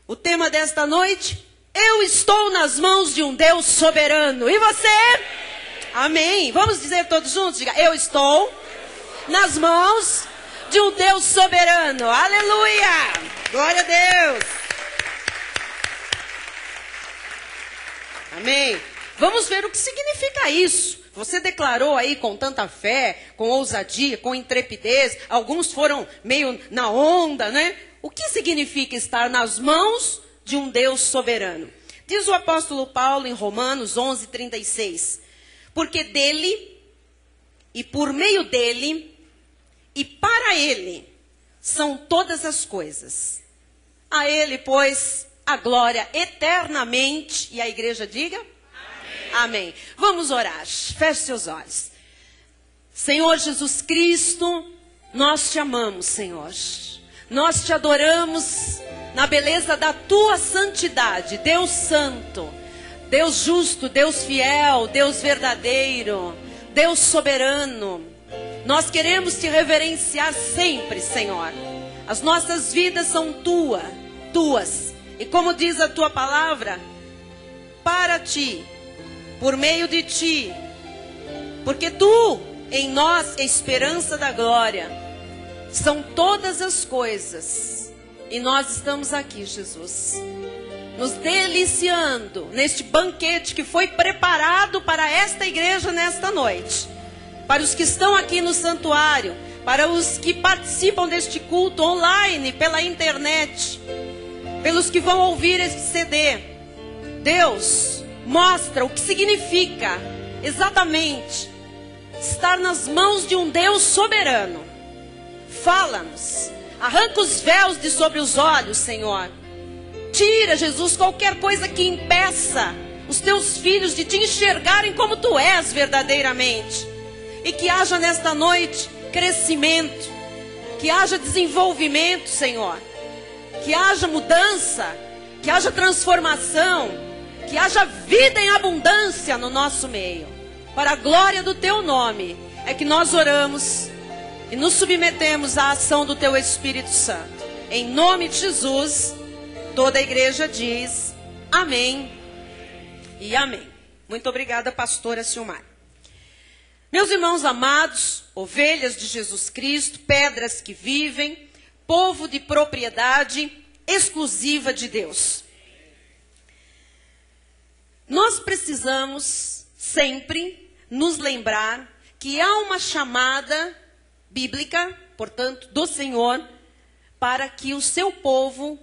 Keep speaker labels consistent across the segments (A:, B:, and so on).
A: O tema desta noite: eu estou nas mãos de um Deus soberano. E você? Amém. Vamos dizer todos juntos? Diga: eu estou nas mãos de um Deus soberano. Aleluia! Glória a Deus. Amém. Vamos ver o que significa isso. Você declarou aí com tanta fé, com ousadia, com intrepidez. Alguns foram meio na onda, né? O que significa estar nas mãos de um Deus soberano? Diz o apóstolo Paulo em Romanos 11:36. Porque dele, e por meio dele, e para ele, são todas as coisas. A ele, pois, a glória eternamente. E a igreja diga? Amém. Amém. Vamos orar. Feche seus olhos. Senhor Jesus Cristo, nós te amamos, Senhor. Nós te adoramos na beleza da tua santidade, Deus santo, Deus justo, Deus fiel, Deus verdadeiro, Deus soberano. Nós queremos te reverenciar sempre, Senhor. As nossas vidas são tuas. E como diz a tua palavra, para ti, por meio de ti, porque tu em nós é a esperança da glória. São todas as coisas. E nós estamos aqui, Jesus, nos deliciando neste banquete que foi preparado para esta igreja nesta noite. Para os que estão aqui no santuário, para os que participam deste culto online, pela internet, pelos que vão ouvir esse CD. Deus, mostra o que significa exatamente estar nas mãos de um Deus soberano. Fala-nos, arranca os véus de sobre os olhos, Senhor. Tira, Jesus, qualquer coisa que impeça os teus filhos de te enxergarem como tu és verdadeiramente. E que haja nesta noite crescimento, que haja desenvolvimento, Senhor. Que haja mudança, que haja transformação, que haja vida em abundância no nosso meio. Para a glória do teu nome é que nós oramos e nos submetemos à ação do teu Espírito Santo. Em nome de Jesus, toda a igreja diz amém e amém. Muito obrigada, pastora Silmar. Meus irmãos amados, ovelhas de Jesus Cristo, pedras que vivem, povo de propriedade exclusiva de Deus. Nós precisamos sempre nos lembrar que há uma chamada bíblica, portanto, do Senhor, para que o seu povo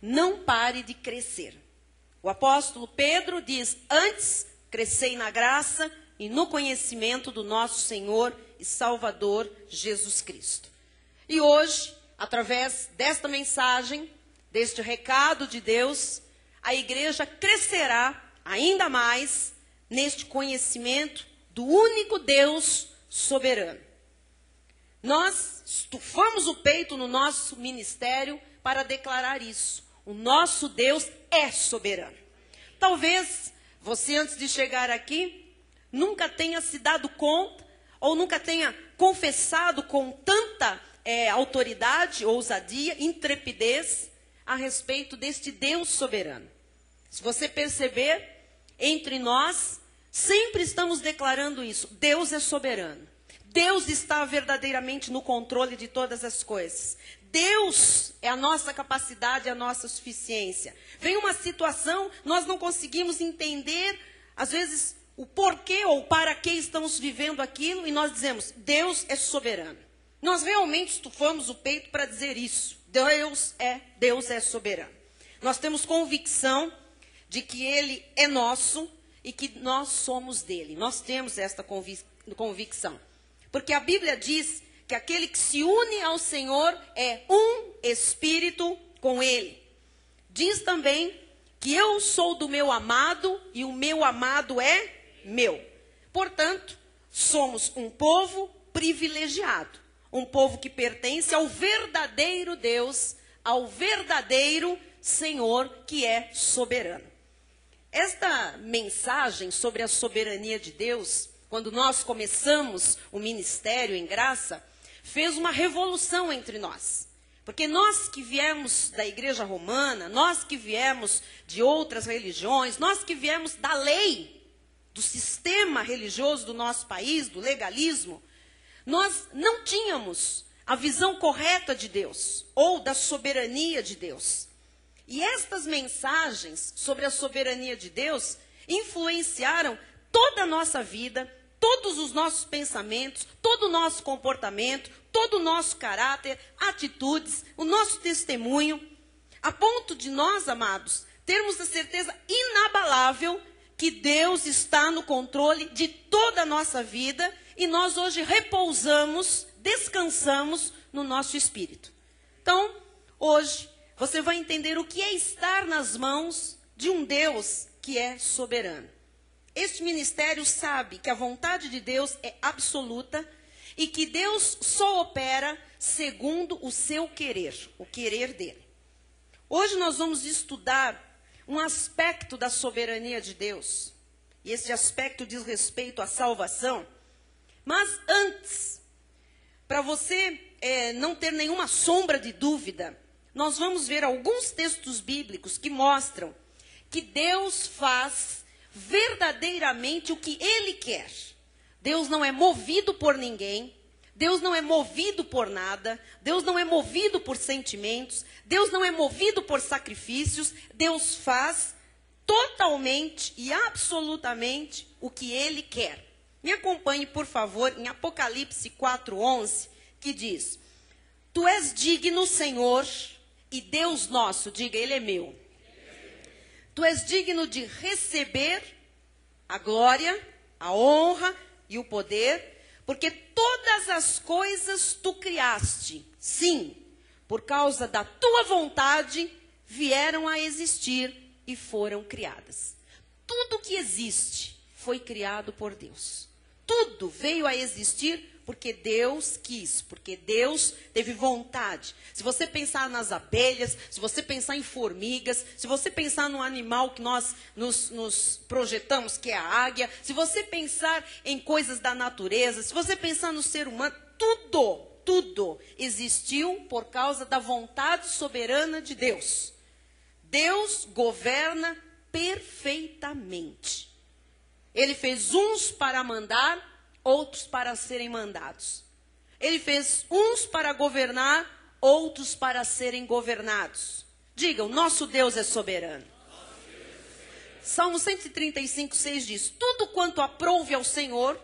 A: não pare de crescer. O apóstolo Pedro diz: antes crescei na graça e no conhecimento do nosso Senhor e Salvador Jesus Cristo. E hoje, através desta mensagem, deste recado de Deus, a igreja crescerá ainda mais neste conhecimento do único Deus soberano. Nós estufamos o peito no nosso ministério para declarar isso. O nosso Deus é soberano. Talvez você, antes de chegar aqui, nunca tenha se dado conta, ou nunca tenha confessado com tanta autoridade, ousadia, intrepidez, a respeito deste Deus soberano. Se você perceber, entre nós, sempre estamos declarando isso. Deus é soberano. Deus está verdadeiramente no controle de todas as coisas. Deus é a nossa capacidade, a nossa suficiência. Vem uma situação, nós não conseguimos entender, às vezes, o porquê ou para que estamos vivendo aquilo, e nós dizemos: Deus é soberano. Nós realmente estufamos o peito para dizer isso. Deus é soberano. Nós temos convicção de que Ele é nosso e que nós somos dele. Nós temos esta convicção. Porque a Bíblia diz que aquele que se une ao Senhor é um espírito com Ele. Diz também que eu sou do meu amado e o meu amado é meu. Portanto, somos um povo privilegiado. Um povo que pertence ao verdadeiro Deus, ao verdadeiro Senhor que é soberano. Esta mensagem sobre a soberania de Deus, quando nós começamos o ministério em graça, fez uma revolução entre nós. Porque nós que viemos da igreja romana, nós que viemos de outras religiões, nós que viemos da lei, do sistema religioso do nosso país, do legalismo, nós não tínhamos a visão correta de Deus, ou da soberania de Deus. E estas mensagens sobre a soberania de Deus influenciaram toda a nossa vida, todos os nossos pensamentos, todo o nosso comportamento, todo o nosso caráter, atitudes, o nosso testemunho, a ponto de nós, amados, termos a certeza inabalável que Deus está no controle de toda a nossa vida e nós hoje repousamos, descansamos no nosso espírito. Então, hoje, você vai entender o que é estar nas mãos de um Deus que é soberano. Este ministério sabe que a vontade de Deus é absoluta e que Deus só opera segundo o seu querer, o querer dele. Hoje nós vamos estudar um aspecto da soberania de Deus. E esse aspecto diz respeito à salvação. Mas antes, para você não ter nenhuma sombra de dúvida, nós vamos ver alguns textos bíblicos que mostram que Deus faz verdadeiramente o que Ele quer. Deus não é movido por ninguém, Deus não é movido por nada, Deus não é movido por sentimentos, Deus não é movido por sacrifícios, Deus faz totalmente e absolutamente o que Ele quer. Me acompanhe, por favor, em Apocalipse 4:11, que diz: Tu és digno, Senhor, e Deus nosso, diga, Ele é meu. Tu és digno de receber a glória, a honra e o poder, porque todas as coisas tu criaste. Sim, por causa da tua vontade, vieram a existir e foram criadas. Tudo que existe foi criado por Deus. Tudo veio a existir porque Deus quis, porque Deus teve vontade. Se você pensar nas abelhas, se você pensar em formigas, se você pensar no animal que nós nos projetamos, que é a águia, se você pensar em coisas da natureza, se você pensar no ser humano, tudo existiu por causa da vontade soberana de Deus. Deus governa perfeitamente. Ele fez uns para mandar, outros para serem mandados. Ele fez uns para governar, outros para serem governados. Diga, o nosso Deus é soberano. Salmo 135:6 diz: Tudo quanto aprouve ao Senhor,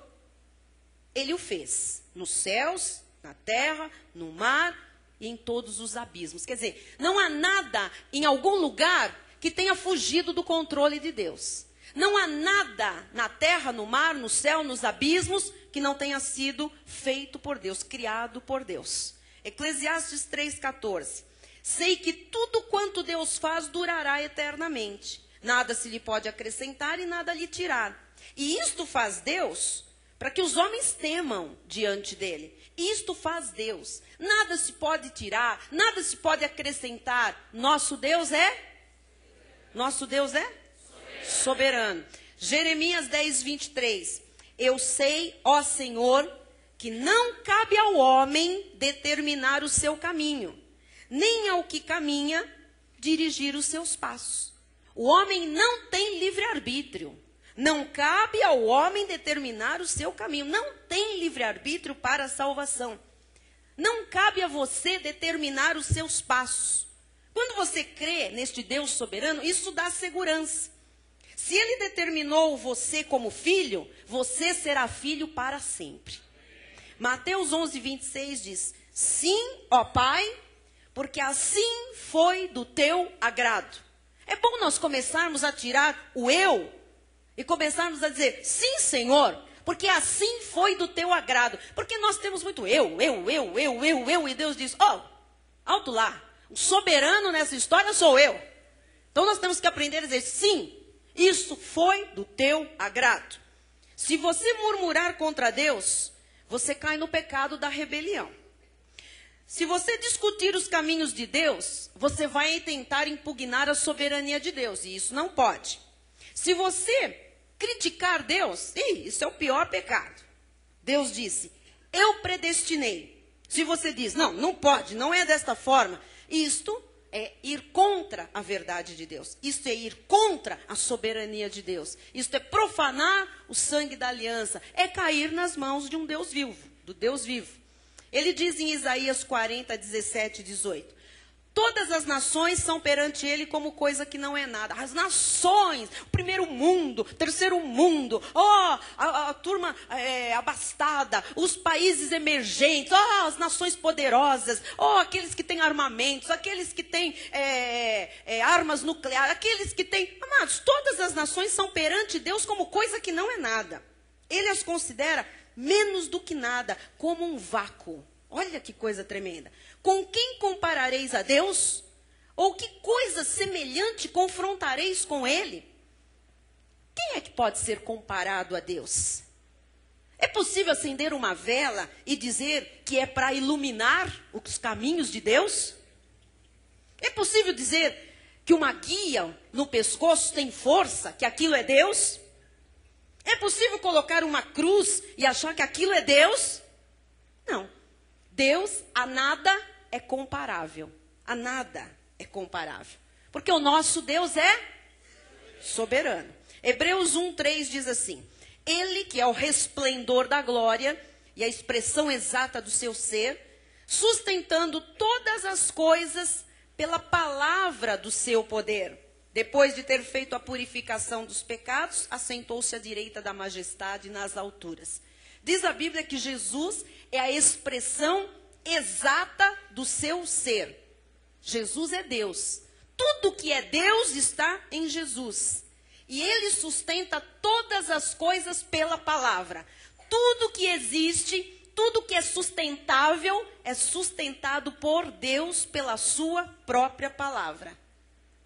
A: Ele o fez. Nos céus, na terra, no mar e em todos os abismos. Quer dizer, não há nada em algum lugar que tenha fugido do controle de Deus. Não há nada na terra, no mar, no céu, nos abismos, que não tenha sido feito por Deus, criado por Deus. Eclesiastes 3:14. Sei que tudo quanto Deus faz durará eternamente. Nada se lhe pode acrescentar e nada lhe tirar. E isto faz Deus para que os homens temam diante dele. Isto faz Deus. Nada se pode tirar, nada se pode acrescentar. Nosso Deus é soberano. Jeremias 10:23. Eu sei, ó Senhor, que não cabe ao homem determinar o seu caminho, nem ao que caminha dirigir os seus passos. O homem não tem livre-arbítrio. Não cabe ao homem determinar o seu caminho. Não tem livre-arbítrio para a salvação. Não cabe a você determinar os seus passos. Quando você crê neste Deus soberano, isso dá segurança. Se Ele determinou você como filho, você será filho para sempre. Mateus 11:26 diz: Sim, ó Pai, porque assim foi do teu agrado. É bom nós começarmos a tirar o eu e começarmos a dizer: sim, Senhor, porque assim foi do teu agrado. Porque nós temos muito eu, e Deus diz: alto lá, o soberano nessa história sou eu. Então nós temos que aprender a dizer: sim, isso foi do teu agrado. Se você murmurar contra Deus, você cai no pecado da rebelião. Se você discutir os caminhos de Deus, você vai tentar impugnar a soberania de Deus, e isso não pode. Se você criticar Deus, isso é o pior pecado. Deus disse: eu predestinei Se você diz, não, não pode, não é desta forma, isto é ir contra a verdade de Deus. Isto é ir contra a soberania de Deus. Isto é profanar o sangue da aliança. É cair nas mãos de um Deus vivo, do Deus vivo. Ele diz em Isaías 40, 17 e 18. Todas as nações são perante ele como coisa que não é nada. As nações, o primeiro mundo, o terceiro mundo, a turma abastada, os países emergentes, as nações poderosas, aqueles que têm armamentos, aqueles que têm armas nucleares, aqueles que têm... Amados, todas as nações são perante Deus como coisa que não é nada. Ele as considera menos do que nada, como um vácuo. Olha que coisa tremenda. Com quem comparareis a Deus? Ou que coisa semelhante confrontareis com Ele? Quem é que pode ser comparado a Deus? É possível acender uma vela e dizer que é para iluminar os caminhos de Deus? É possível dizer que uma guia no pescoço tem força, que aquilo é Deus? É possível colocar uma cruz e achar que aquilo é Deus? Não. Deus a nada é comparável. A nada é comparável. Porque o nosso Deus é soberano. Hebreus 1:3 diz assim: Ele que é o resplendor da glória e a expressão exata do seu ser, sustentando todas as coisas pela palavra do seu poder. Depois de ter feito a purificação dos pecados, assentou-se à direita da majestade nas alturas. Diz a Bíblia que Jesus é a expressão exata do seu ser. Jesus é Deus. Tudo que é Deus está em Jesus. E Ele sustenta todas as coisas pela palavra. Tudo que existe, tudo que é sustentável, é sustentado por Deus pela sua própria palavra.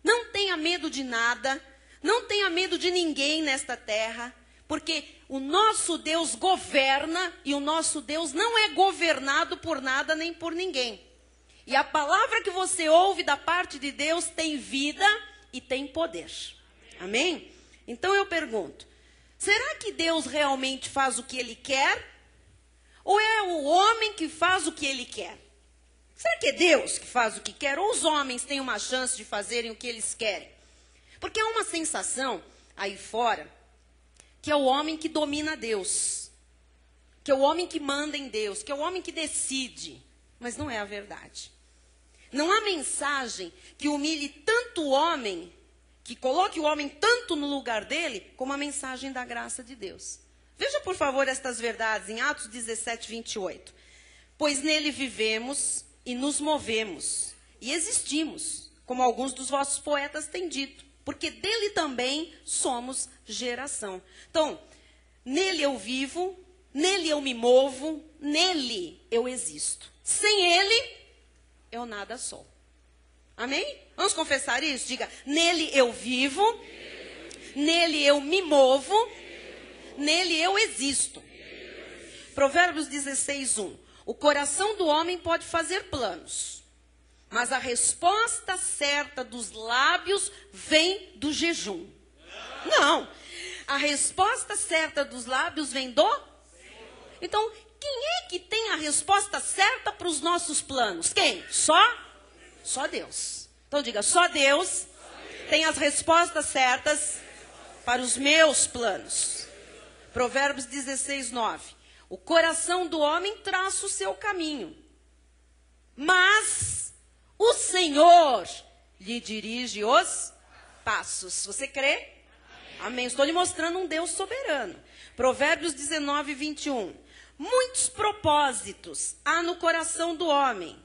A: Não tenha medo de nada, não tenha medo de ninguém nesta terra. Porque o nosso Deus governa e o nosso Deus não é governado por nada nem por ninguém. E a palavra que você ouve da parte de Deus tem vida e tem poder. Amém? Então eu pergunto, será que Deus realmente faz o que Ele quer? Ou é o homem que faz o que ele quer? Será que é Deus que faz o que quer? Ou os homens têm uma chance de fazerem o que eles querem? Porque há uma sensação aí fora que é o homem que domina Deus, que é o homem que manda em Deus, que é o homem que decide. Mas não é a verdade. Não há mensagem que humilhe tanto o homem, que coloque o homem tanto no lugar dele, como a mensagem da graça de Deus. Veja, por favor, estas verdades em Atos 17, 28. Pois nele vivemos e nos movemos e existimos, como alguns dos vossos poetas têm dito. Porque dele também somos geração. Então, nele eu vivo, nele eu me movo, nele eu existo. Sem ele, eu nada sou. Amém? Vamos confessar isso? Diga, nele eu vivo, nele eu me movo, nele eu existo. Provérbios 16:1. O coração do homem pode fazer planos, mas a resposta certa dos lábios vem do jejum. Não. A resposta certa dos lábios vem do... Então, quem é que tem a resposta certa para os nossos planos? Quem? Só Deus. Então diga, só Deus tem as respostas certas para os meus planos. Provérbios 16:9. O coração do homem traça o seu caminho, mas o Senhor lhe dirige os passos. Você crê? Amém. Estou lhe mostrando um Deus soberano. Provérbios 19:21. Muitos propósitos há no coração do homem.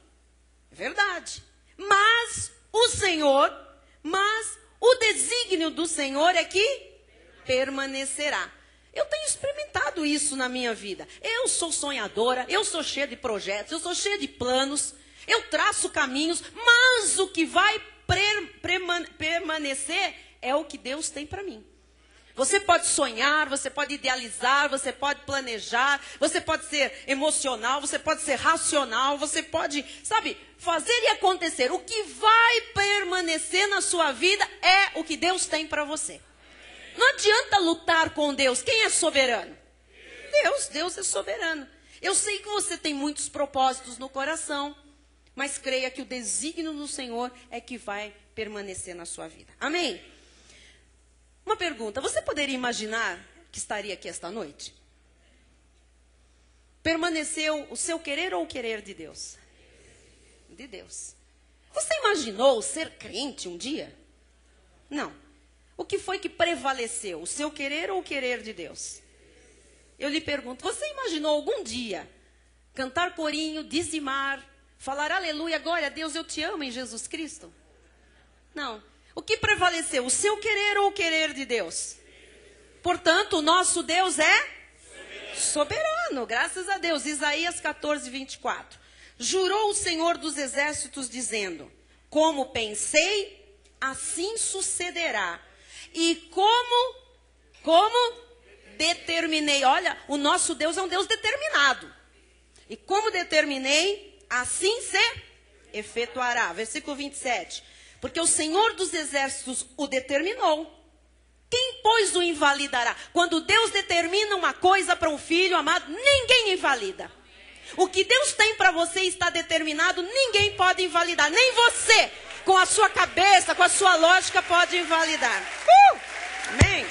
A: É verdade. Mas o desígnio do Senhor é que permanecerá. Eu tenho experimentado isso na minha vida. Eu sou sonhadora, eu sou cheia de projetos, eu sou cheia de planos. Eu traço caminhos, mas o que vai permanecer é o que Deus tem para mim. Você pode sonhar, você pode idealizar, você pode planejar, você pode ser emocional, você pode ser racional, você pode, fazer e acontecer. O que vai permanecer na sua vida é o que Deus tem para você. Não adianta lutar com Deus. Quem é soberano? Deus é soberano. Eu sei que você tem muitos propósitos no coração, mas creia que o desígnio do Senhor é que vai permanecer na sua vida. Amém? Uma pergunta, você poderia imaginar que estaria aqui esta noite? Permaneceu o seu querer ou o querer de Deus? De Deus. Você imaginou ser crente um dia? Não. O que foi que prevaleceu? O seu querer ou o querer de Deus? Eu lhe pergunto, você imaginou algum dia cantar corinho, dizimar, falar aleluia, glória a Deus, eu te amo em Jesus Cristo? Não. O que prevaleceu? O seu querer ou o querer de Deus? Portanto, o nosso Deus é soberano, graças a Deus. Isaías 14, 24. Jurou o Senhor dos Exércitos, dizendo: como pensei, assim sucederá. E como determinei. Olha, o nosso Deus é um Deus determinado. E como determinei, assim se efetuará. Versículo 27. Porque o Senhor dos Exércitos o determinou. Quem, pois, o invalidará? Quando Deus determina uma coisa para um filho amado, ninguém invalida. O que Deus tem para você está determinado, ninguém pode invalidar. Nem você, com a sua cabeça, com a sua lógica, pode invalidar. Amém?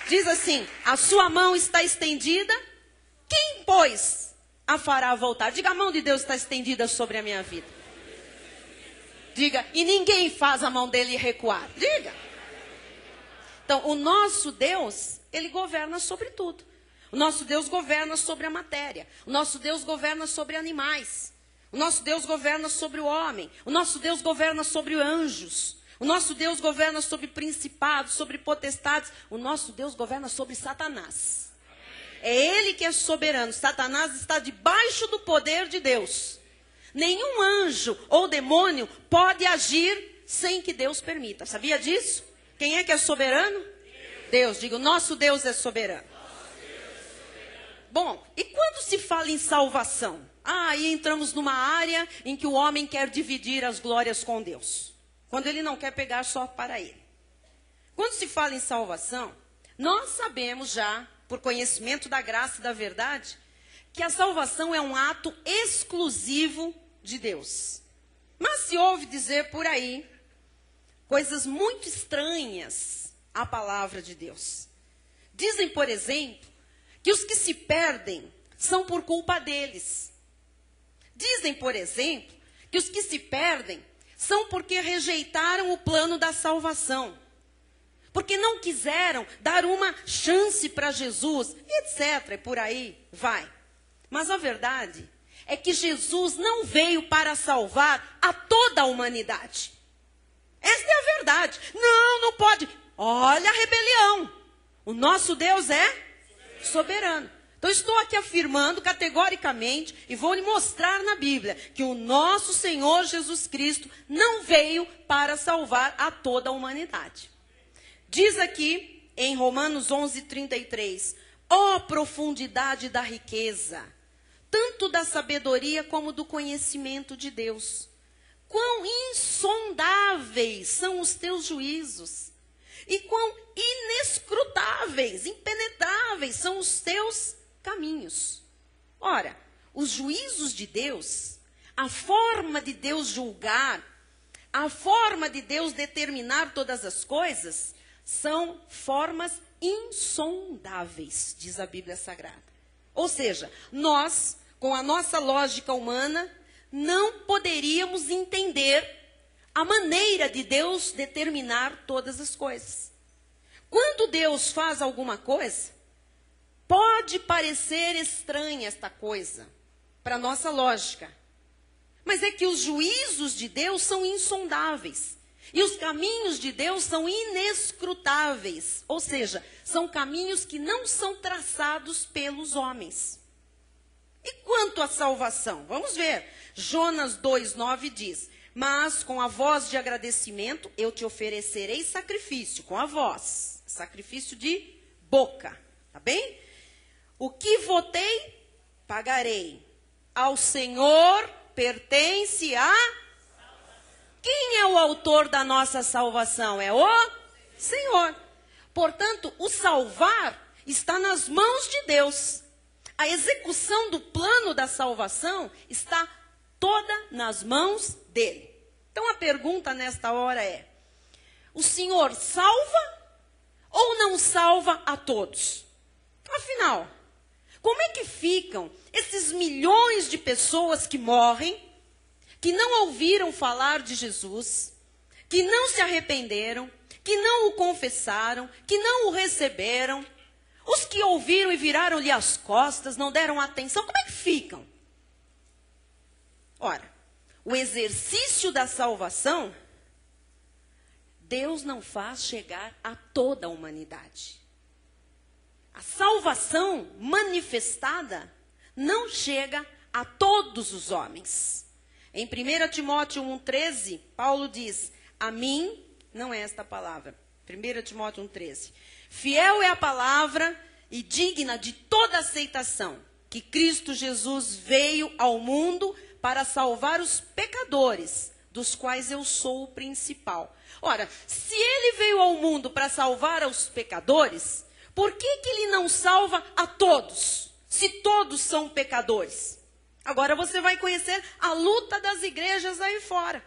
A: Diz assim, a sua mão está estendida, quem, pois, a fará voltar? Diga, a mão de Deus está estendida sobre a minha vida. Diga, e ninguém faz a mão dele recuar. Diga. Então, o nosso Deus, ele governa sobre tudo. O nosso Deus governa sobre a matéria. O nosso Deus governa sobre animais. O nosso Deus governa sobre o homem. O nosso Deus governa sobre anjos. O nosso Deus governa sobre principados, sobre potestades. O nosso Deus governa sobre Satanás. É ele que é soberano. Satanás está debaixo do poder de Deus. Nenhum anjo ou demônio pode agir sem que Deus permita. Sabia disso? Quem é que é soberano? Deus. Diga, o nosso Deus é soberano. Bom, e quando se fala em salvação? Aí entramos numa área em que o homem quer dividir as glórias com Deus. Quando ele não quer pegar só para ele. Quando se fala em salvação, nós sabemos já, por conhecimento da graça e da verdade, que a salvação é um ato exclusivo de Deus. Mas se ouve dizer por aí coisas muito estranhas à palavra de Deus. Dizem, por exemplo, que os que se perdem são por culpa deles. Dizem, por exemplo, que os que se perdem são porque rejeitaram o plano da salvação. Porque não quiseram dar uma chance para Jesus, etc. E por aí vai. Mas a verdade é que Jesus não veio para salvar a toda a humanidade. Esta é a verdade. Não pode. Olha a rebelião. O nosso Deus é soberano. Então estou aqui afirmando categoricamente e vou lhe mostrar na Bíblia que o nosso Senhor Jesus Cristo não veio para salvar a toda a humanidade. Diz aqui em Romanos 11:33, ó profundidade da riqueza, tanto da sabedoria como do conhecimento de Deus. Quão insondáveis são os teus juízos, e quão inescrutáveis, impenetráveis são os teus caminhos. Ora, os juízos de Deus, a forma de Deus julgar, a forma de Deus determinar todas as coisas, são formas insondáveis, diz a Bíblia Sagrada. Ou seja, nós, com a nossa lógica humana, não poderíamos entender a maneira de Deus determinar todas as coisas. Quando Deus faz alguma coisa, pode parecer estranha esta coisa, para a nossa lógica. Mas é que os juízos de Deus são insondáveis. E os caminhos de Deus são inescrutáveis. Ou seja, são caminhos que não são traçados pelos homens. E quanto à salvação? Vamos ver. Jonas 2:9 diz, mas com a voz de agradecimento eu te oferecerei sacrifício, com a voz, sacrifício de boca, tá bem? O que votei, pagarei. Ao Senhor pertence a... Quem é o autor da nossa salvação? É o Senhor. Portanto, o salvar está nas mãos de Deus. A execução do plano da salvação está toda nas mãos dele. Então a pergunta nesta hora é: o Senhor salva ou não salva a todos? Afinal, como é que ficam esses milhões de pessoas que morrem, que não ouviram falar de Jesus, que não se arrependeram, que não o confessaram, que não o receberam, os que ouviram e viraram-lhe as costas, não deram atenção, como é que ficam? Ora, o exercício da salvação, Deus não faz chegar a toda a humanidade. A salvação manifestada não chega a todos os homens. Em 1 Timóteo 1,13, Paulo diz: a mim, não é esta palavra, 1 Timóteo 1,13, fiel é a palavra e digna de toda aceitação, que Cristo Jesus veio ao mundo para salvar os pecadores, dos quais eu sou o principal. Ora, se ele veio ao mundo para salvar os pecadores, por que ele não salva a todos, se todos são pecadores? Agora você vai conhecer a luta das igrejas aí fora.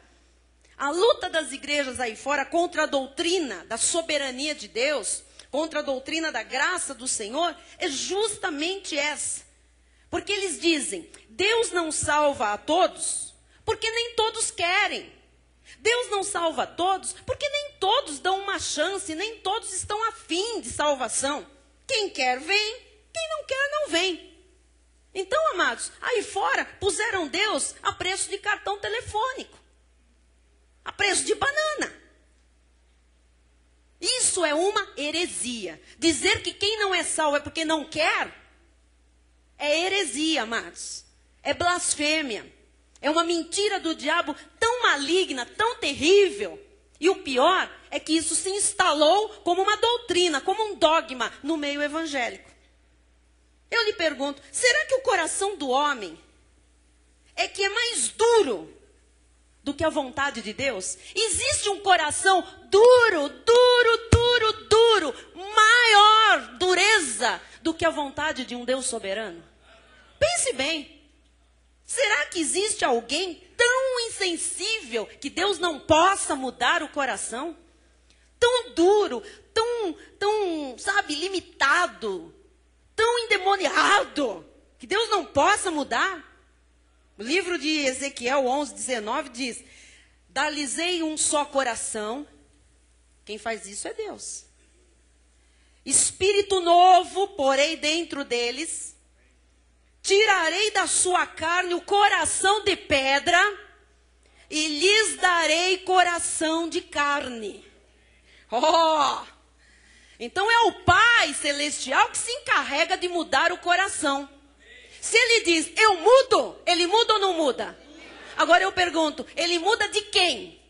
A: A luta das igrejas aí fora contra a doutrina da soberania de Deus, contra a doutrina da graça do Senhor, é justamente essa. Porque eles dizem: Deus não salva a todos, porque nem todos querem. Deus não salva a todos, porque nem todos dão uma chance, nem todos estão afim de salvação. Quem quer, vem. Quem não quer, não vem. Então, amados, aí fora puseram Deus a preço de cartão telefônico, a preço de banana. Isso é uma heresia. Dizer que quem não é salvo é porque não quer, é heresia, amados. É blasfêmia. É uma mentira do diabo tão maligna, tão terrível. E o pior é que isso se instalou como uma doutrina, como um dogma no meio evangélico. Eu lhe pergunto, será que o coração do homem é que é mais duro do que a vontade de Deus? Existe um coração duro, maior dureza do que a vontade de um Deus soberano? Pense bem. Será que existe alguém tão insensível que Deus não possa mudar o coração? Tão duro, tão, sabe, limitado, tão endemoniado, que Deus não possa mudar? O livro de Ezequiel 11:19 diz: dar-lhes-ei um só coração. Quem faz isso é Deus. Espírito novo porei dentro deles. Tirarei da sua carne o coração de pedra e lhes darei coração de carne. Oh! Então é o Pai Celestial que se encarrega de mudar o coração. Se ele diz, eu mudo, ele muda ou não muda? Agora eu pergunto, ele muda de quem?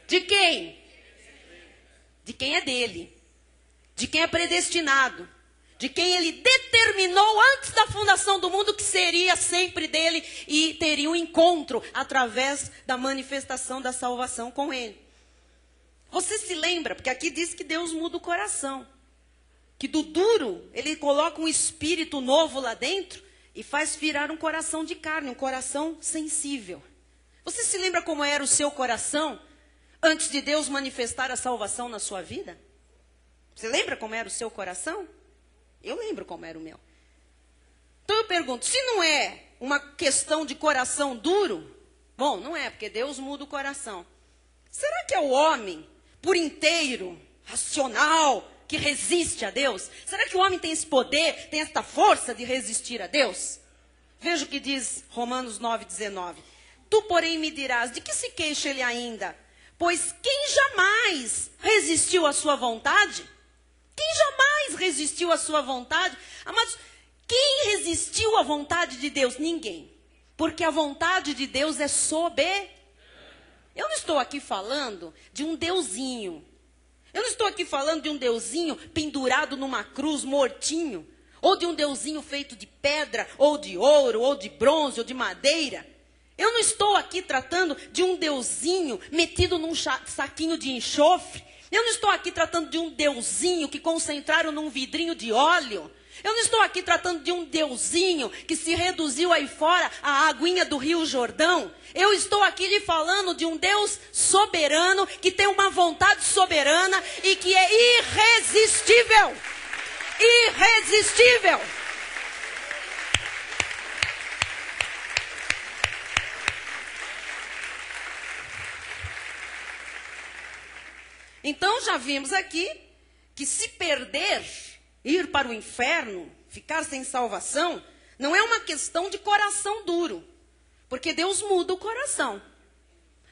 A: De quem? De quem é dele. De quem é predestinado. De quem ele determinou antes da fundação do mundo que seria sempre dele e teria um encontro através da manifestação da salvação com ele. Você se lembra, porque aqui diz que Deus muda o coração. Que do duro, ele coloca um espírito novo lá dentro e faz virar um coração de carne, um coração sensível. Você se lembra como era o seu coração antes de Deus manifestar a salvação na sua vida? Você lembra como era o seu coração? Eu lembro como era o meu. Então eu pergunto, se não é uma questão de coração duro, bom, não é, porque Deus muda o coração. Será que é o homem, por inteiro, racional, que resiste a Deus? Será que o homem tem esse poder, tem esta força de resistir a Deus? Veja o que diz Romanos 9:19. Tu, porém, me dirás, de que se queixa ele ainda? Pois quem jamais resistiu à sua vontade? Quem jamais resistiu à sua vontade? Amados, quem resistiu à vontade de Deus? Ninguém. Porque a vontade de Deus é soberana. Eu não estou aqui falando de um deusinho. Eu não estou aqui falando de um deusinho pendurado numa cruz, mortinho. Ou de um deusinho feito de pedra, ou de ouro, ou de bronze, ou de madeira. Eu não estou aqui tratando de um deusinho metido num saquinho de enxofre, Eu não estou aqui tratando de um deusinho que concentraram num vidrinho de óleo. Eu não estou aqui tratando de um deusinho que se reduziu aí fora à aguinha do Rio Jordão. Eu estou aqui lhe falando de um Deus soberano, que tem uma vontade soberana e que é irresistível. Irresistível. Então já vimos aqui que se perder, ir para o inferno, ficar sem salvação, não é uma questão de coração duro, porque Deus muda o coração.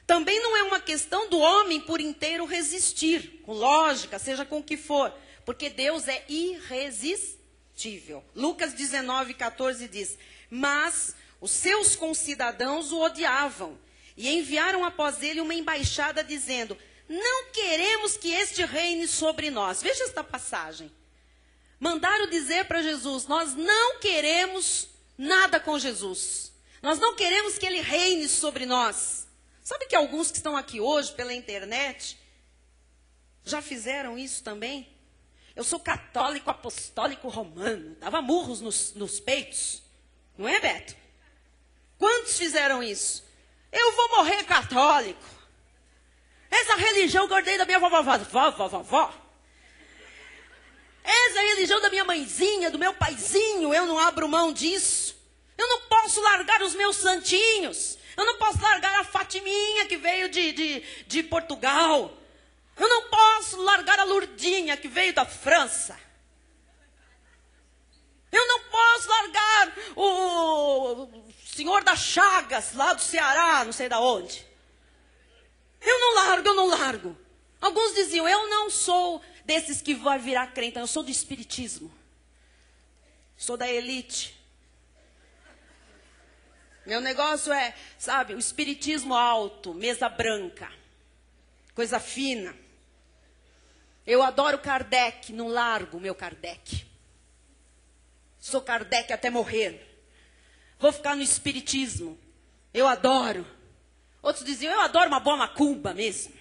A: Também não é uma questão do homem por inteiro resistir, com lógica, seja com o que for, porque Deus é irresistível. Lucas 19:14 diz: mas os seus concidadãos o odiavam e enviaram após ele uma embaixada dizendo: não queremos que este reine sobre nós. Veja esta passagem. Mandaram dizer para Jesus: nós não queremos nada com Jesus. Nós não queremos que ele reine sobre nós. Sabe que alguns que estão aqui hoje pela internet já fizeram isso também? Eu sou católico apostólico romano. Dava murros nos peitos. Não é, Beto? Quantos fizeram isso? Eu vou morrer católico. Essa religião que eu herdei da minha vovó. Essa religião da minha mãezinha, do meu paizinho, eu não abro mão disso. Eu não posso largar os meus santinhos. Eu não posso largar a Fatiminha que veio de Portugal. Eu não posso largar a Lourdinha que veio da França. Eu não posso largar o senhor das Chagas, lá do Ceará, não sei de onde. Eu não largo. Alguns diziam: eu não sou desses que vai virar crente, eu sou do espiritismo. Sou da elite. Meu negócio é, sabe, o espiritismo alto, mesa branca, coisa fina. Eu adoro Kardec, não largo meu Kardec. Sou Kardec até morrer. Vou ficar no espiritismo. Eu adoro. Outros diziam: eu adoro uma boa macumba mesmo.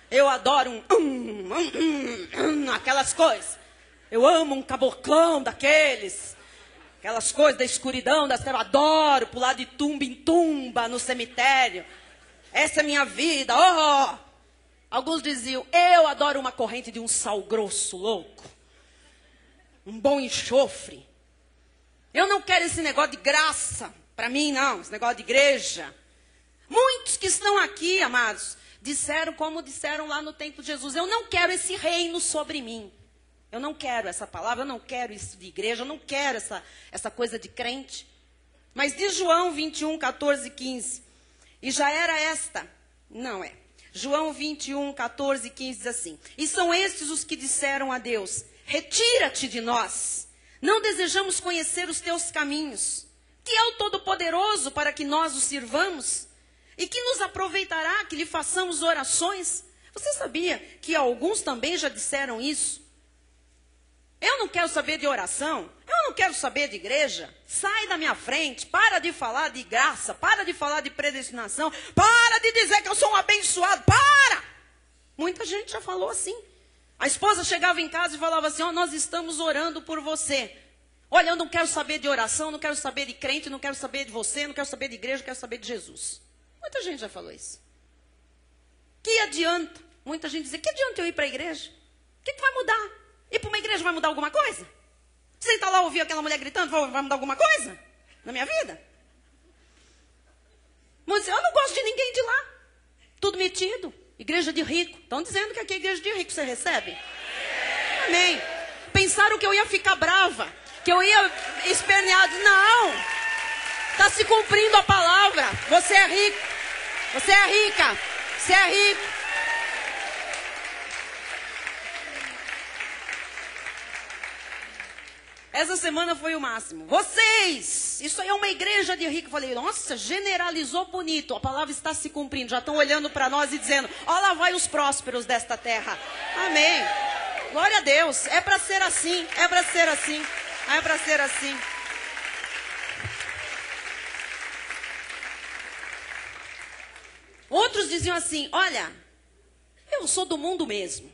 A: Eu adoro aquelas coisas. Eu amo um caboclão daqueles. Aquelas coisas da escuridão, das trevas. Adoro pular de tumba em tumba no cemitério. Essa é a minha vida. Oh! Alguns diziam: eu adoro uma corrente de um sal grosso louco. Um bom enxofre. Eu não quero esse negócio de graça. Para mim, não. Esse negócio de igreja. Muitos que estão aqui, amados, disseram como disseram lá no tempo de Jesus: eu não quero esse reino sobre mim. Eu não quero essa palavra, eu não quero isso de igreja, eu não quero essa coisa de crente. Mas diz João 21, 14 e 15. E já era esta, não é. João 21, 14 e 15 diz assim: e são estes os que disseram a Deus: retira-te de nós, não desejamos conhecer os teus caminhos. Que é o Todo-Poderoso para que nós o sirvamos? E que nos aproveitará que lhe façamos orações? Você sabia que alguns também já disseram isso? Eu não quero saber de oração, eu não quero saber de igreja. Sai da minha frente, para de falar de graça, para de falar de predestinação, para de dizer que eu sou um abençoado, para! Muita gente já falou assim. A esposa chegava em casa e falava assim: nós estamos orando por você. Olha, eu não quero saber de oração, não quero saber de crente, não quero saber de você, não quero saber de igreja, não quero saber de Jesus. Muita gente já falou isso. Que adianta? Muita gente diz: que adianta eu ir para a igreja? O que vai mudar? Ir para uma igreja vai mudar alguma coisa? Sentar lá ouvir aquela mulher gritando, vai mudar alguma coisa na minha vida? Mas eu não gosto de ninguém de lá. Tudo metido. Igreja de rico. Estão dizendo que aqui é igreja de rico, você recebe? Amém. Pensaram que eu ia ficar brava, que eu ia espernear. Não. Está se cumprindo a palavra. Você é rico. Você é rica. Você é rico. Essa semana foi o máximo. Vocês, isso aí é uma igreja de rico. Eu falei: nossa, generalizou bonito. A palavra está se cumprindo. Já estão olhando para nós e dizendo: ó, lá vai os prósperos desta terra. Amém. Glória a Deus. É para ser assim. É para ser assim. É para ser assim. Outros diziam assim: olha, eu sou do mundo mesmo.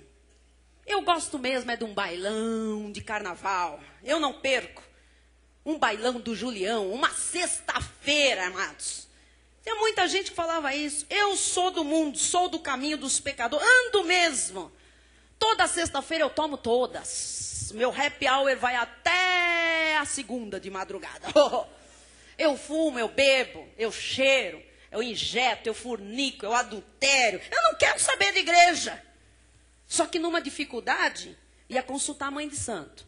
A: Eu gosto mesmo é de um bailão de carnaval. Eu não perco. Um bailão do Julião, uma sexta-feira, amados. Tem muita gente que falava isso. Eu sou do mundo, sou do caminho dos pecadores. Ando mesmo. Toda sexta-feira eu tomo todas. Meu happy hour vai até a segunda de madrugada. Eu fumo, eu bebo, eu cheiro, eu injeto, eu fornico, eu adultério. Eu não quero saber de igreja. Só que numa dificuldade, ia consultar a mãe de santo.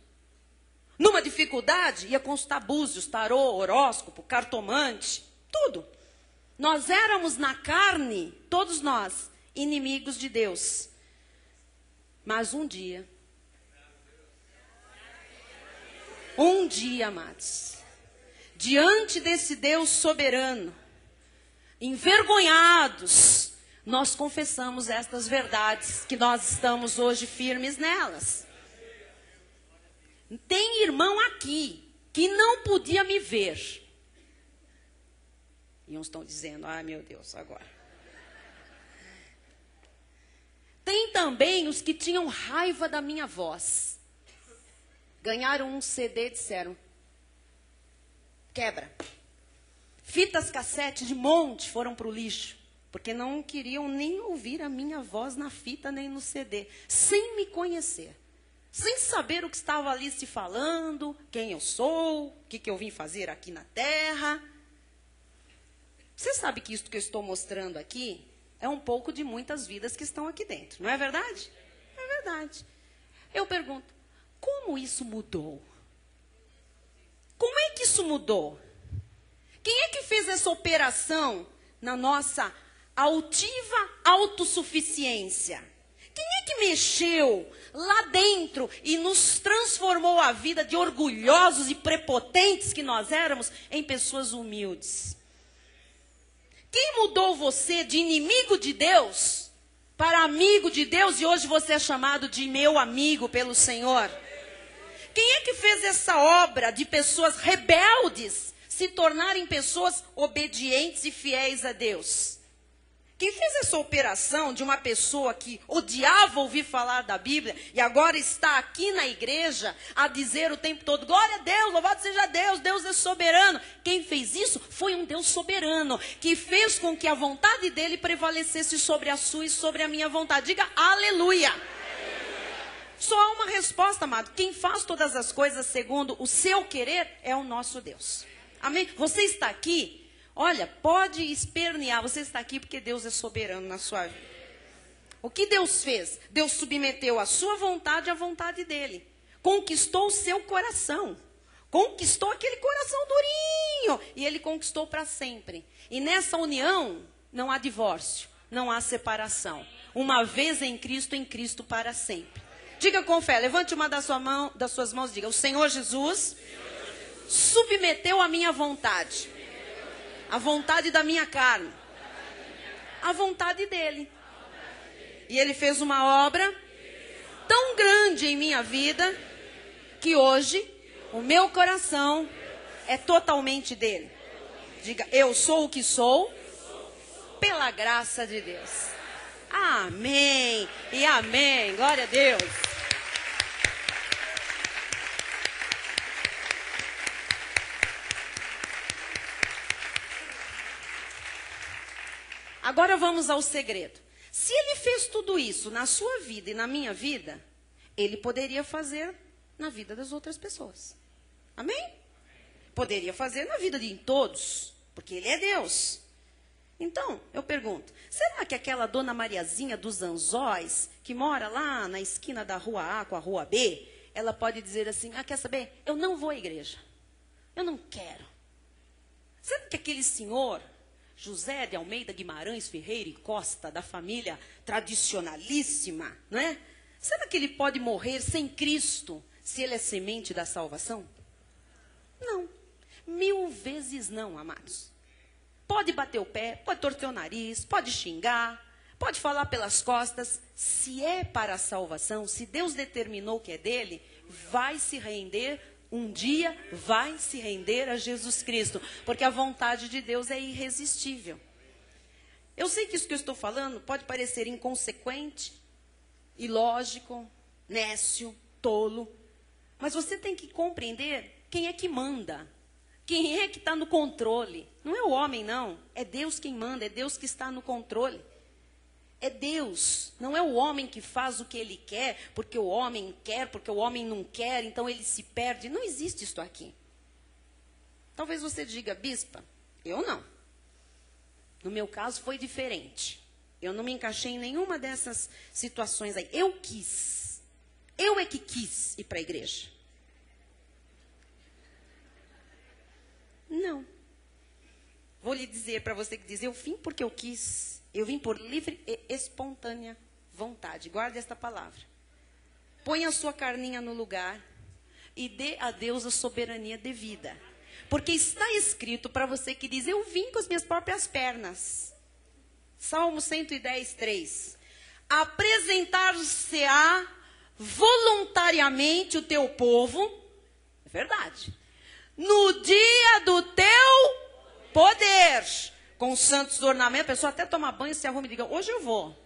A: Numa dificuldade, ia consultar búzios, tarô, horóscopo, cartomante, tudo. Nós éramos na carne, todos nós, inimigos de Deus. Mas um dia, amados, diante desse Deus soberano, envergonhados, nós confessamos estas verdades, que nós estamos hoje firmes nelas. Tem irmão aqui que não podia me ver. E uns estão dizendo, ai meu Deus, agora. Tem também os que tinham raiva da minha voz. Ganharam um CD e disseram, quebra. Fitas cassete de monte foram para o lixo. Porque não queriam nem ouvir a minha voz na fita nem no CD. Sem me conhecer. Sem saber o que estava ali se falando, quem eu sou, o que eu vim fazer aqui na terra. Você sabe que isso que eu estou mostrando aqui é um pouco de muitas vidas que estão aqui dentro, não é verdade? É verdade. Eu pergunto, como isso mudou? Como é que isso mudou? Quem é que fez essa operação na nossa altiva autossuficiência? Quem é que mexeu lá dentro e nos transformou a vida de orgulhosos e prepotentes que nós éramos em pessoas humildes? Quem mudou você de inimigo de Deus para amigo de Deus e hoje você é chamado de meu amigo pelo Senhor? Quem é que fez essa obra de pessoas rebeldes se tornarem pessoas obedientes e fiéis a Deus? Quem fez essa operação de uma pessoa que odiava ouvir falar da Bíblia e agora está aqui na igreja a dizer o tempo todo, glória a Deus, louvado seja Deus, Deus é soberano. Quem fez isso foi um Deus soberano, que fez com que a vontade dele prevalecesse sobre a sua e sobre a minha vontade. Diga aleluia. Só há uma resposta, amado. Quem faz todas as coisas segundo o seu querer é o nosso Deus. Amém? Você está aqui. Olha, pode espernear, você está aqui porque Deus é soberano na sua vida. O que Deus fez? Deus submeteu a sua vontade à vontade dele. Conquistou o seu coração. Conquistou aquele coração durinho. E ele conquistou para sempre. E nessa união não há divórcio, não há separação. Uma vez em Cristo para sempre. Diga com fé, levante uma das suas mãos e diga, o Senhor Jesus submeteu a minha vontade. A vontade da minha carne. A vontade dele. E ele fez uma obra tão grande em minha vida, que hoje o meu coração é totalmente dele. Diga, eu sou o que sou, pela graça de Deus. Amém e amém. Glória a Deus. Agora vamos ao segredo. Se ele fez tudo isso na sua vida e na minha vida, ele poderia fazer na vida das outras pessoas. Amém? Poderia fazer na vida de todos, porque ele é Deus. Então, eu pergunto, será que aquela dona Mariazinha dos Anzóis, que mora lá na esquina da rua A com a rua B, ela pode dizer assim, quer saber? Eu não vou à igreja. Eu não quero. Será que aquele senhor José de Almeida Guimarães Ferreira e Costa, da família tradicionalíssima, não é? Será que ele pode morrer sem Cristo, se ele é semente da salvação? Não. 1000 vezes não, amados. Pode bater o pé, pode torcer o nariz, pode xingar, pode falar pelas costas. Se é para a salvação, se Deus determinou que é dele, vai se render. Um dia vai se render a Jesus Cristo, porque a vontade de Deus é irresistível. Eu sei que isso que eu estou falando pode parecer inconsequente, ilógico, nécio, tolo. Mas você tem que compreender quem é que manda. Quem é que está no controle? Não é o homem, não. É Deus quem manda, é Deus que está no controle. É Deus, não é o homem que faz o que ele quer, porque o homem quer, porque o homem não quer, então ele se perde. Não existe isso aqui. Talvez você diga, bispa, eu não. No meu caso foi diferente. Eu não me encaixei em nenhuma dessas situações aí. Eu quis. Eu é que quis ir para a igreja. Não. Vou lhe dizer para você que diz, eu vim porque eu quis. Eu vim por livre e espontânea vontade. Guarde esta palavra. Põe a sua carninha no lugar e dê a Deus a soberania devida. Porque está escrito para você que diz, eu vim com as minhas próprias pernas. Salmo 110, 3. Apresentar-se-á voluntariamente o teu povo. É verdade. No dia do teu poder. Com santos ornamentos. A pessoa até toma banho, se arruma e diga, hoje eu vou.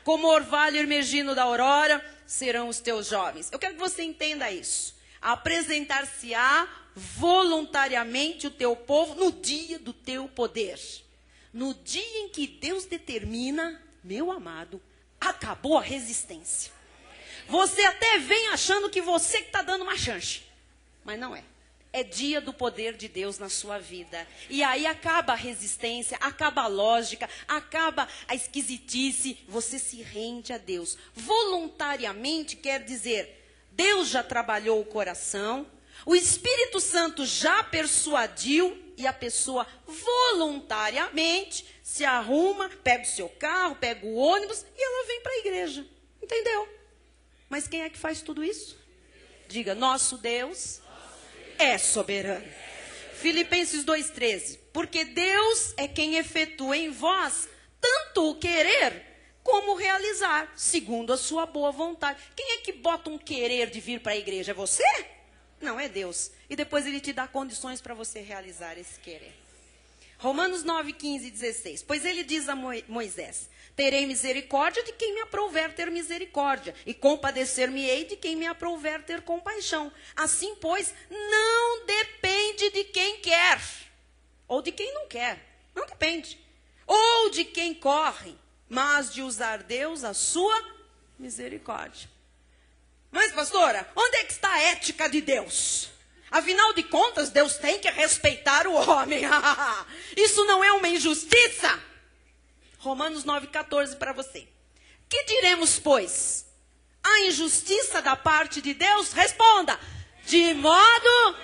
A: Como orvalho emergindo da aurora, serão os teus jovens. Eu quero que você entenda isso. Apresentar-se-á voluntariamente o teu povo no dia do teu poder. No dia em que Deus determina, meu amado, acabou a resistência. Você até vem achando que você que está dando uma chance. Mas não é. É dia do poder de Deus na sua vida. E aí acaba a resistência, acaba a lógica, acaba a esquisitice. Você se rende a Deus. Voluntariamente quer dizer, Deus já trabalhou o coração, o Espírito Santo já persuadiu e a pessoa voluntariamente se arruma, pega o seu carro, pega o ônibus e ela vem para a igreja. Entendeu? Mas quem é que faz tudo isso? Diga, nosso Deus é soberano. Filipenses 2,13. Porque Deus é quem efetua em vós tanto o querer como o realizar, segundo a sua boa vontade. Quem é que bota um querer de vir para a igreja? É você? Não, é Deus. E depois ele te dá condições para você realizar esse querer. Romanos 9, 15 e 16. Pois ele diz a Moisés, terei misericórdia de quem me aprouver ter misericórdia, e compadecer-me-ei de quem me aprouver ter compaixão. Assim, pois, não depende de quem quer, ou de quem não quer. Não depende. Ou de quem corre, mas de usar Deus a sua misericórdia. Mas, pastora, onde é que está a ética de Deus? Afinal de contas, Deus tem que respeitar o homem. Isso não é uma injustiça? Romanos 9,14 para você. Que diremos, pois? A injustiça da parte de Deus? Responda. De modo...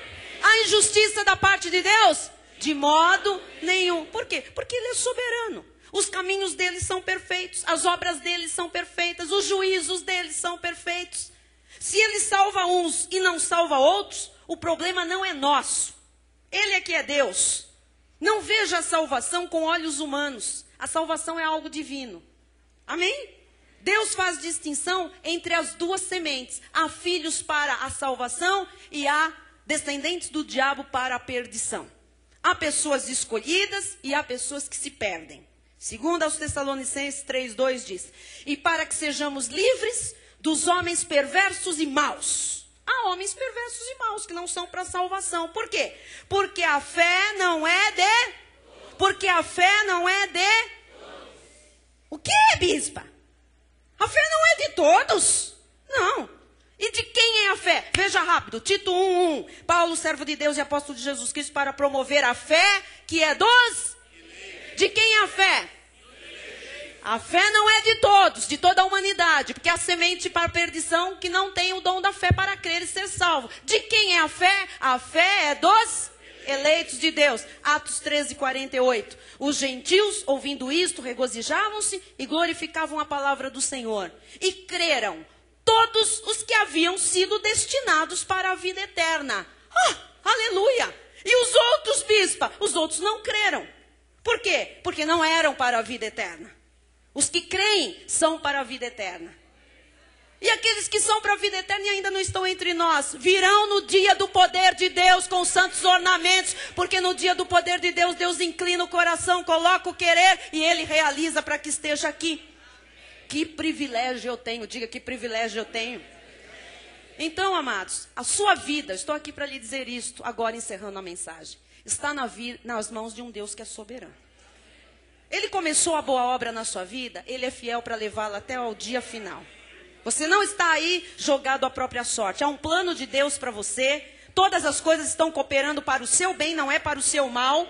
A: A injustiça da parte de Deus? De modo nenhum. Por quê? Porque Ele é soberano. Os caminhos dele são perfeitos. As obras dele são perfeitas. Os juízos dele são perfeitos. Se Ele salva uns e não salva outros, o problema não é nosso. Ele é que é Deus. Não veja a salvação com olhos humanos. A salvação é algo divino. Amém? Deus faz distinção entre as duas sementes. Há filhos para a salvação e há descendentes do diabo para a perdição. Há pessoas escolhidas e há pessoas que se perdem. Segundo aos Tessalonicenses 3,2 diz, e para que sejamos livres dos homens perversos e maus. Há homens perversos e maus que não são para a salvação. Por quê? Porque a fé não é de... Porque a fé não é de... O que, bispa? A fé não é de todos. Não. E de quem é a fé? Veja rápido. Tito 1:1. Paulo, servo de Deus e apóstolo de Jesus Cristo, para promover a fé que é dos... De quem é a fé? A fé não é de todos, de toda a humanidade, porque há semente para a perdição que não tem o dom da fé para crer e ser salvo. De quem é a fé? A fé é dos eleitos de Deus. Atos 13:48. Os gentios, ouvindo isto, regozijavam-se e glorificavam a palavra do Senhor. E creram todos os que haviam sido destinados para a vida eterna. Aleluia! E os outros, bispa? Os outros não creram. Por quê? Porque não eram para a vida eterna. Os que creem são para a vida eterna. E aqueles que são para a vida eterna e ainda não estão entre nós, virão no dia do poder de Deus com santos ornamentos, porque no dia do poder de Deus, Deus inclina o coração, coloca o querer e Ele realiza para que esteja aqui. Que privilégio eu tenho, diga que privilégio eu tenho. Então, amados, a sua vida, estou aqui para lhe dizer isto, agora encerrando a mensagem, está nas mãos de um Deus que é soberano. Ele começou a boa obra na sua vida, Ele é fiel para levá-la até ao dia final. Você não está aí jogado à própria sorte, há um plano de Deus para você, todas as coisas estão cooperando para o seu bem, não é para o seu mal.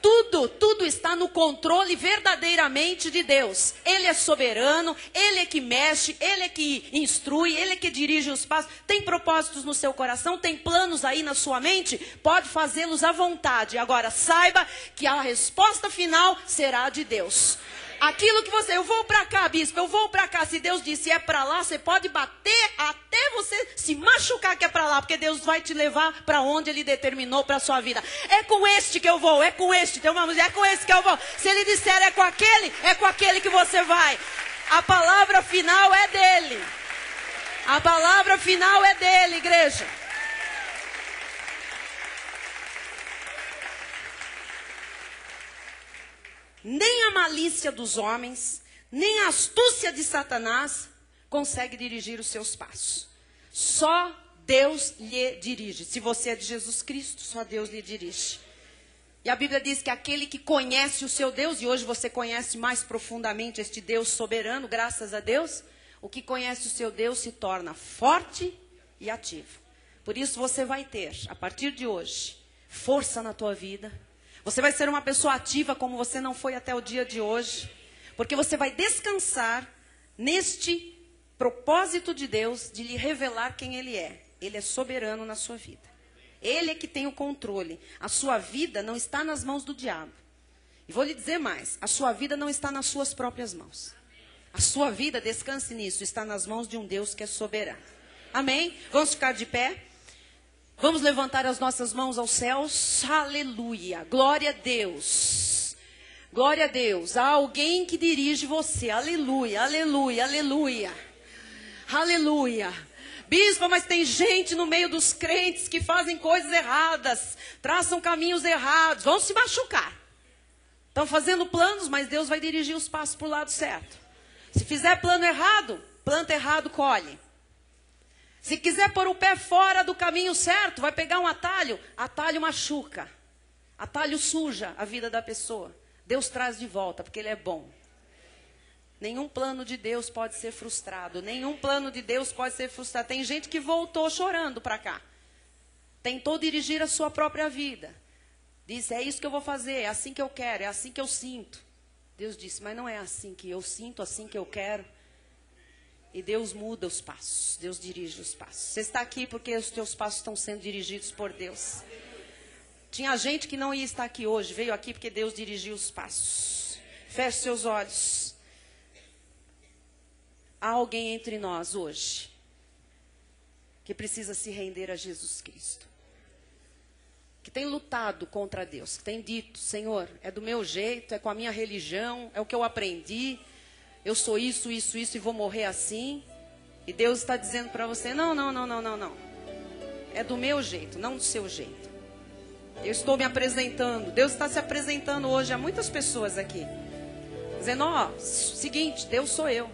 A: Tudo está no controle verdadeiramente de Deus. Ele é soberano, Ele é que mexe, Ele é que instrui, Ele é que dirige os passos. Tem propósitos no seu coração, tem planos aí na sua mente, pode fazê-los à vontade. Agora, saiba que a resposta final será de Deus. Aquilo que eu vou para cá, bispo, eu vou para cá. Se Deus disse é para lá, você pode bater até você se machucar que é para lá, porque Deus vai te levar para onde Ele determinou para a sua vida. É com este que eu vou, é com este, tem uma música, é com esse que eu vou. Se Ele disser é com aquele que você vai. A palavra final é dele. A palavra final é dele, igreja. Nem a malícia dos homens, nem a astúcia de Satanás consegue dirigir os seus passos. Só Deus lhe dirige. Se você é de Jesus Cristo, só Deus lhe dirige. E a Bíblia diz que aquele que conhece o seu Deus, e hoje você conhece mais profundamente este Deus soberano, graças a Deus, o que conhece o seu Deus se torna forte e ativo. Por isso você vai ter, a partir de hoje, força na tua vida. Você vai ser uma pessoa ativa como você não foi até o dia de hoje. Porque você vai descansar neste propósito de Deus de lhe revelar quem Ele é. Ele é soberano na sua vida. Ele é que tem o controle. A sua vida não está nas mãos do diabo. E vou lhe dizer mais. A sua vida não está nas suas próprias mãos. A sua vida, descanse nisso, está nas mãos de um Deus que é soberano. Amém? Vamos ficar de pé? Vamos levantar as nossas mãos aos céus. Aleluia. Glória a Deus. Glória a Deus. Há alguém que dirige você. Aleluia, aleluia, aleluia. Aleluia. Bispo, mas tem gente no meio dos crentes que fazem coisas erradas. Traçam caminhos errados. Vão se machucar. Estão fazendo planos, mas Deus vai dirigir os passos para o lado certo. Se fizer plano errado, planta errado, colhe. Se quiser pôr o pé fora do caminho certo, vai pegar um atalho. Atalho machuca. Atalho suja a vida da pessoa. Deus traz de volta, porque Ele é bom. Nenhum plano de Deus pode ser frustrado. Nenhum plano de Deus pode ser frustrado. Tem gente que voltou chorando para cá. Tentou dirigir a sua própria vida. Disse, é isso que eu vou fazer, é assim que eu quero, é assim que eu sinto. Deus disse, mas não é assim que eu sinto, assim que eu quero. E Deus muda os passos, Deus dirige os passos. Você está aqui porque os teus passos estão sendo dirigidos por Deus. Tinha gente que não ia estar aqui hoje, veio aqui porque Deus dirigiu os passos. Feche seus olhos. Há alguém entre nós hoje que precisa se render a Jesus Cristo. Que tem lutado contra Deus, que tem dito, Senhor, é do meu jeito, é com a minha religião, é o que eu aprendi. Eu sou isso e vou morrer assim. E Deus está dizendo para você, não. É do meu jeito, não do seu jeito. Eu estou me apresentando. Deus está se apresentando hoje a muitas pessoas aqui. Dizendo, seguinte, Deus sou eu.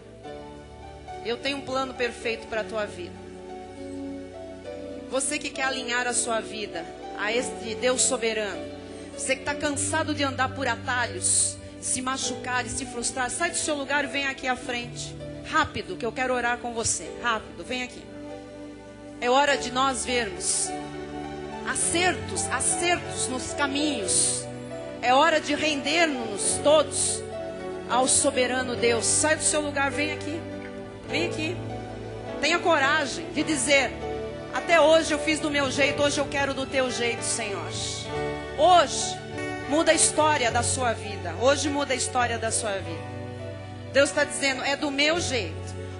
A: Eu tenho um plano perfeito para a tua vida. Você que quer alinhar a sua vida a este Deus soberano. Você que está cansado de andar por atalhos, se machucar e se frustrar, sai do seu lugar e vem aqui à frente. Rápido, que eu quero orar com você. Rápido, vem aqui. É hora de nós vermos acertos nos caminhos. É hora de rendermos todos ao soberano Deus. Sai do seu lugar, vem aqui. Vem aqui. Tenha coragem de dizer, até hoje eu fiz do meu jeito, hoje eu quero do teu jeito, Senhor. Hoje muda a história da sua vida. Hoje muda a história da sua vida. Deus está dizendo, é do meu jeito.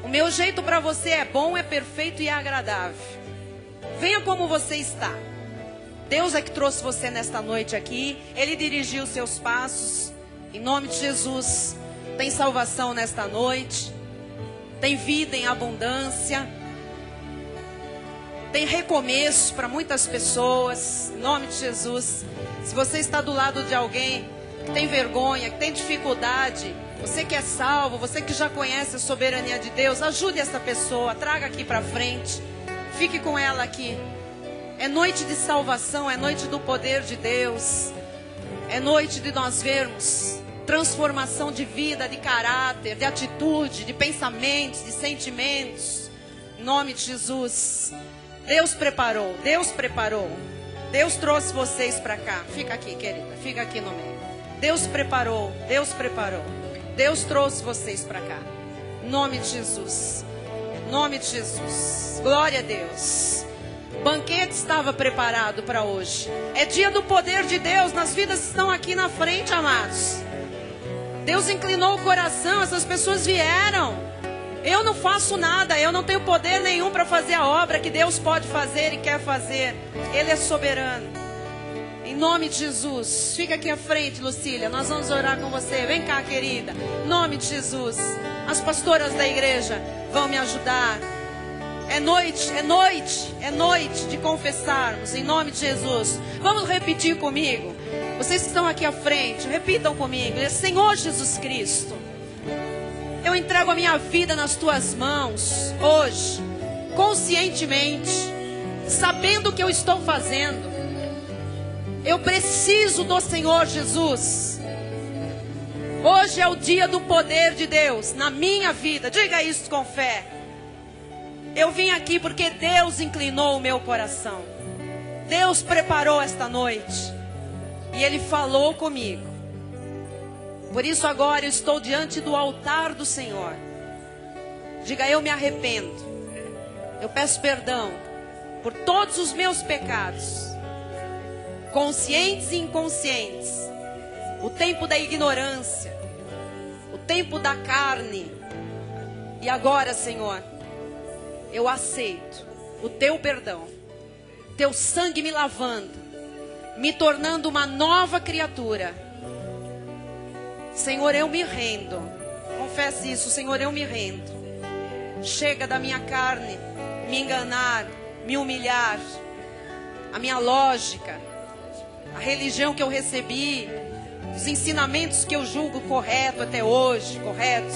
A: O meu jeito para você é bom, é perfeito e é agradável. Venha como você está. Deus é que trouxe você nesta noite aqui. Ele dirigiu os seus passos. Em nome de Jesus. Tem salvação nesta noite. Tem vida em abundância. Tem recomeço para muitas pessoas. Em nome de Jesus. Se você está do lado de alguém que tem vergonha, que tem dificuldade, você que é salvo, você que já conhece a soberania de Deus, ajude essa pessoa, traga aqui para frente, fique com ela aqui. É noite de salvação, é noite do poder de Deus, é noite de nós vermos transformação de vida, de caráter, de atitude, de pensamentos, de sentimentos. Em nome de Jesus. Deus preparou, Deus preparou. Deus trouxe vocês para cá. Fica aqui, querida, fica aqui no meio. Deus preparou, Deus preparou. Deus trouxe vocês para cá. Em nome de Jesus. Em nome de Jesus. Glória a Deus. O banquete estava preparado para hoje. É dia do poder de Deus nas vidas que estão aqui na frente, amados. Deus inclinou o coração, essas pessoas vieram. Eu não faço nada, eu não tenho poder nenhum para fazer a obra que Deus pode fazer e quer fazer. Ele é soberano. Em nome de Jesus. Fica aqui à frente, Lucília. Nós vamos orar com você. Vem cá, querida. Em nome de Jesus. As pastoras da igreja vão me ajudar. É noite, é noite, é noite de confessarmos. Em nome de Jesus. Vamos repetir comigo. Vocês que estão aqui à frente, repitam comigo. Senhor Jesus Cristo, eu entrego a minha vida nas tuas mãos hoje, conscientemente, sabendo o que eu estou fazendo. Eu preciso do Senhor Jesus. Hoje é o dia do poder de Deus na minha vida. Diga isso com fé. Eu vim aqui porque Deus inclinou o meu coração. Deus preparou esta noite. E Ele falou comigo. Por isso agora eu estou diante do altar do Senhor. Diga, eu me arrependo. Eu peço perdão por todos os meus pecados, conscientes e inconscientes. O tempo da ignorância, o tempo da carne. E agora, Senhor, eu aceito o teu perdão, teu sangue me lavando, me tornando uma nova criatura. Senhor, eu me rendo. Confesse isso, Senhor, eu me rendo. Chega da minha carne me enganar, me humilhar, a minha lógica, a religião que eu recebi, os ensinamentos que eu julgo correto até hoje, corretos.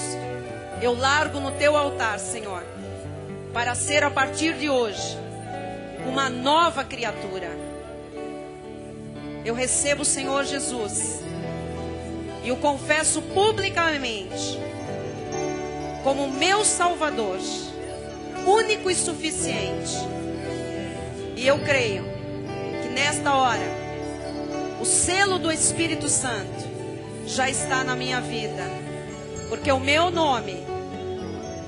A: Eu largo no teu altar, Senhor, para ser a partir de hoje uma nova criatura. Eu recebo o Senhor Jesus e o confesso publicamente como meu Salvador, único e suficiente. E eu creio que nesta hora o selo do Espírito Santo já está na minha vida, porque o meu nome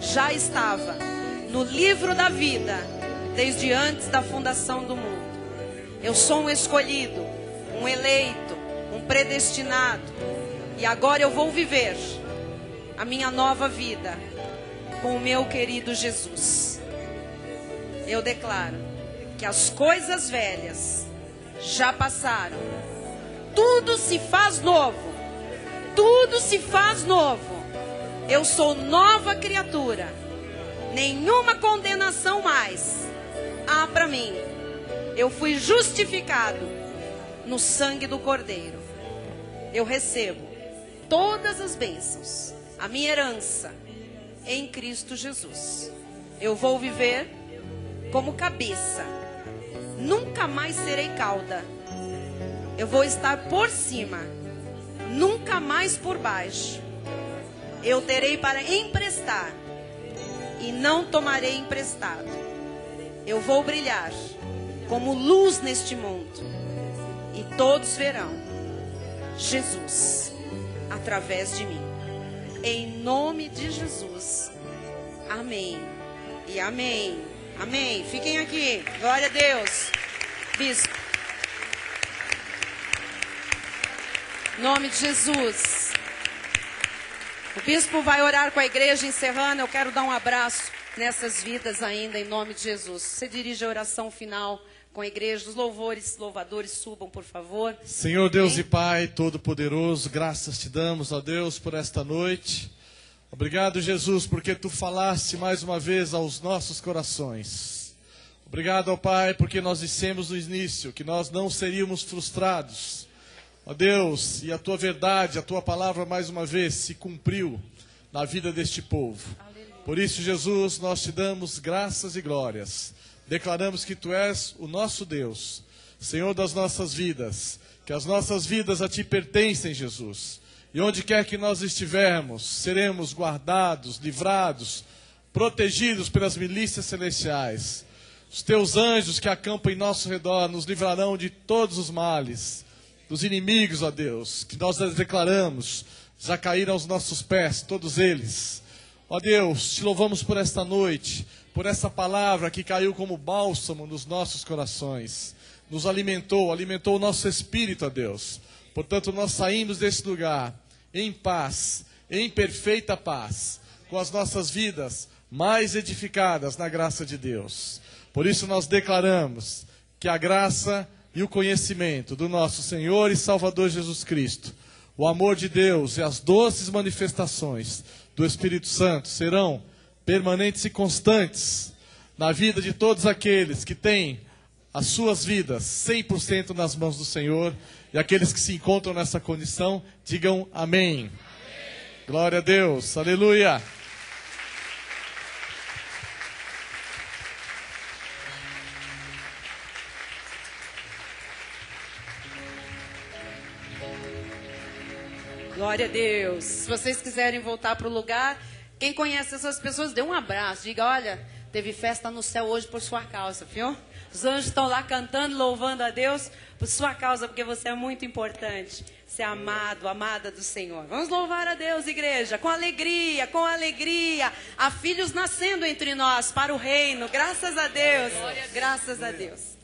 A: já estava no livro da vida desde antes da fundação do mundo. Eu sou um escolhido, um eleito, um predestinado, e agora eu vou viver a minha nova vida com o meu querido Jesus. Eu declaro que as coisas velhas já passaram, tudo se faz novo, tudo se faz novo. Eu sou nova criatura, nenhuma condenação mais há para mim. Eu fui justificado no sangue do Cordeiro. Eu recebo todas as bênçãos, a minha herança em Cristo Jesus. Eu vou viver como cabeça, nunca mais serei cauda. Eu vou estar por cima, nunca mais por baixo. Eu terei para emprestar e não tomarei emprestado. Eu vou brilhar como luz neste mundo, e todos verão Jesus através de mim. Em nome de Jesus. Amém e amém. Amém. Fiquem aqui. Glória a Deus. Bispo. Em nome de Jesus. O bispo vai orar com a igreja encerrando. Eu quero dar um abraço nessas vidas ainda, em nome de Jesus. Você dirige a oração final com a igreja. Os louvadores subam, por favor.
B: Senhor Deus e Pai Todo-Poderoso, graças te damos, ó Deus, por esta noite. Obrigado, Jesus, porque tu falaste mais uma vez aos nossos corações. Obrigado, ó Pai, porque nós dissemos no início que nós não seríamos frustrados. Ó Deus, e a tua verdade, a tua palavra mais uma vez se cumpriu na vida deste povo. Por isso, Jesus, nós te damos graças e glórias. Declaramos que tu és o nosso Deus, Senhor das nossas vidas, que as nossas vidas a ti pertencem, Jesus. E onde quer que nós estivermos, seremos guardados, livrados, protegidos pelas milícias celestiais. Os teus anjos que acampam em nosso redor nos livrarão de todos os males, dos inimigos, ó Deus, que nós declaramos, já caíram aos nossos pés, todos eles. Ó Deus, te louvamos por esta noite, por essa palavra que caiu como bálsamo nos nossos corações. Nos alimentou o nosso espírito, ó Deus. Portanto, nós saímos desse lugar em paz, em perfeita paz, com as nossas vidas mais edificadas na graça de Deus. Por isso nós declaramos que a graça e o conhecimento do nosso Senhor e Salvador Jesus Cristo, o amor de Deus e as doces manifestações do Espírito Santo serão permanentes e constantes na vida de todos aqueles que têm as suas vidas 100% nas mãos do Senhor, e aqueles que se encontram nessa condição, digam amém. Amém. Glória a Deus, aleluia.
A: Glória a Deus. Se vocês quiserem voltar para o lugar, quem conhece essas pessoas, dê um abraço. Diga, olha, teve festa no céu hoje por sua causa, viu? Os anjos estão lá cantando, louvando a Deus por sua causa, porque você é muito importante. Você é amado, amada do Senhor. Vamos louvar a Deus, igreja, com alegria, com alegria. Há filhos nascendo entre nós para o reino. Graças a Deus. Graças a Deus.